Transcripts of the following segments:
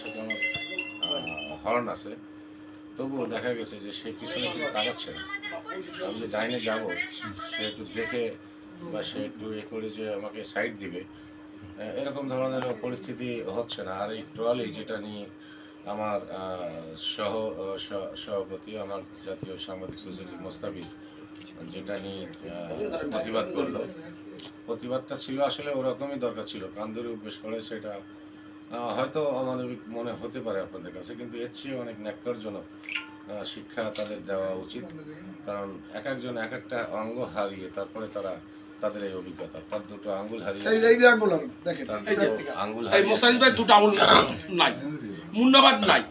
সাথে আমার হর্ন আছে, তবুও দেখা গেছে যে সে পিছনে কিন্তু তাকাচ্ছে না। আমি যে ডাইনে যাবো, সে একটু দেখে বা সে একটু করে যে আমাকে সাইড দিবে, এরকম ধরনের পরিস্থিতি হচ্ছে না। আর এই ট্রলি যেটা নিয়ে আমার সভাপতি, আমার জাতীয় সাংবাদিক সোসাইটি মোস্তাফিজ, যেটা নিয়ে প্রতিবাদ করলো, প্রতিবাদটা ছিল আসলে ওরকমই দরকার ছিল। কান ধরে উপেশ করে সেটা হয়তো অমানবিক মনে হতে পারে আপনাদের কাছে, কিন্তু এর চেয়ে অনেক ন্যাক্কারজনক শিক্ষা তাদের দেওয়া উচিত। কারণ এক একজন এক একটা অঙ্গ হারিয়ে তারপরে তারা তাদের এই অভিজ্ঞতা, তার দুটো আঙ্গুল হারিয়ে আঙ্গুল দুটো আঙুল নাই, মুন্নাবাদ নাই,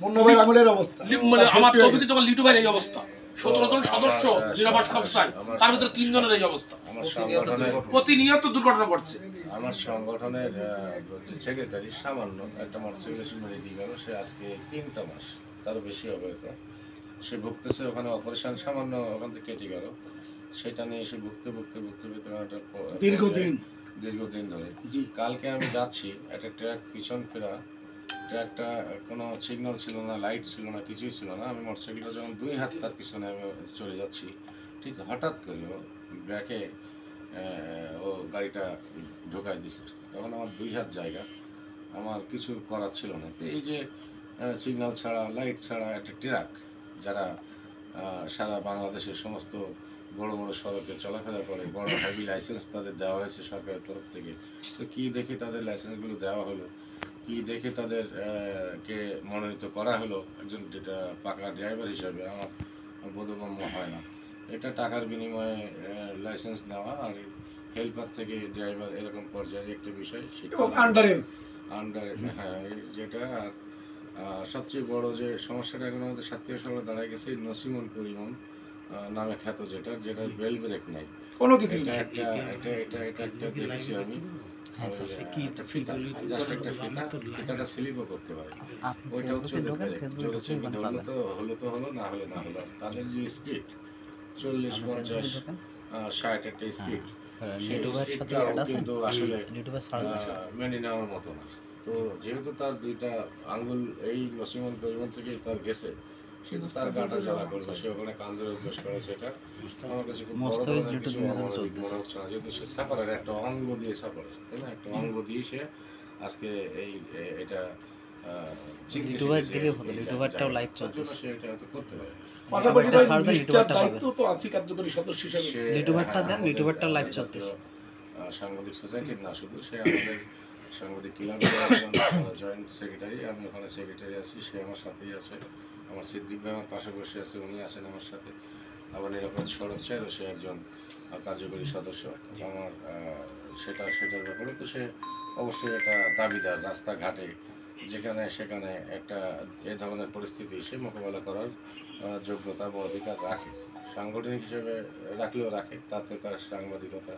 মুন্নাবাদ আঙুলের অবস্থা মানে আমার তবিকে যখন লিটু ভাইয়ের এই অবস্থা, 17 জন সদস্য নিরাপদ চাই, তার ভিতরে 3 জনের এই অবস্থা। আমার সংগঠনের প্রতিনিয়ত দুর্ঘটনা ঘটছে। আমার সংগঠনের সেক্রেটারি সামান্য একটা মোটরসাইকেল মেরে দিয়ে গেল, সে আজকে 3টা মাস, তারও বেশি হবে হয়তো, সে ভুগতেছে। ওখানে অপারেশন সামান্য ওখান থেকে কেটে গেল, সেটা নিয়ে সে ভুগতে দীর্ঘদিন ধরে। কালকে আমি যাচ্ছি, একটা ট্রাক পিছন ফেরা, ট্রাকটা কোনো সিগন্যাল ছিল না, লাইট ছিল না, কিছুই ছিল না। আমি মোটরসাইকেলটা যখন 2 হাত তার পিছনে আমি চলে যাচ্ছি, ঠিক হঠাৎ করে ও ব্যাকে ও গাড়িটা ঢোকায় দিছে। তখন আমার 2 হাত জায়গা, আমার কিছু করার ছিল না। তো এই যে সিগন্যাল ছাড়া, লাইট ছাড়া একটা ট্রাক, যারা সারা বাংলাদেশের সমস্ত বড় বড় সড়কে চলাফেরা করে, বড় হেভি লাইসেন্স তাদের দেওয়া হয়েছে সরকারের তরফ থেকে। তো কী দেখে তাদের লাইসেন্সগুলো দেওয়া হলো, কি দেখে তাদের কে মনোনীত করা হলো একজন যেটা পাকা ড্রাইভার হিসাবে, আমার বোধগম্য হয় না। এটা টাকার বিনিময়ে লাইসেন্স নেওয়া আর হেল্পার থেকে ড্রাইভার এরকম পর্যায়ে একটা বিষয়, আন্ডার, হ্যাঁ, যেটা। আর সবচেয়ে বড় যে সমস্যাটা এখন আমাদের সাতক্ষীরা শহরে দাঁড়ায় গেছে, নসিমন পরিবহন নামে খ্যাত, যেটার বেল ব্রেক নাই, কোনো কিছু। এটা দেখছি আমি। ফিতাটা স্লিপও করতে পারে, ওইটা হচ্ছে হলো তো হলো, না হলে না হলো। তাদের যে স্পিড 40, 50, 60 একটা স্পিড, কিন্তু আসলে মেনে নেওয়ার মতো না। তো যেহেতু তার 2টা আঙ্গুল এই নসিমন পরিবহন থেকে তার গেছে, সে তো তার গাটা জ্বালা করবে, সে ওখানে কান ধরে অভ্যাস করে। সেটা আমার কাছে খুব বড় ধরনের কিছু অমানবিক মনে হচ্ছে না, যেহেতু সে সাফারের একটা অঙ্গ দিয়ে সাফার, তাই না? একটা অঙ্গ দিয়ে সে আজকে এটা সাংবাদিক সোসাইটির না শুধু, সে আমাদের সাংবাদিক ক্লাবের জয়েন্ট সেক্রেটারি। আমি ওখানে সেক্রেটারি আছি, সে আমার সাথেই আছে। আমার সিদ্দিক ভাই আমার পাশে বসে আছে, উনি আছেন আমার সাথে। আবার নিরাপদ সড়ক চাইও সে একজন কার্যকরী সদস্য। আমার সেটার ব্যাপারে তো সে অবশ্যই একটা দাবিদার। রাস্তাঘাটে যেখানে সেখানে একটা এ ধরনের পরিস্থিতি সে মোকাবেলা করার যোগ্যতা বা অধিকার রাখে, সাংগঠনিক হিসেবে রাখলেও রাখে, তাতে তার সাংবাদিকতা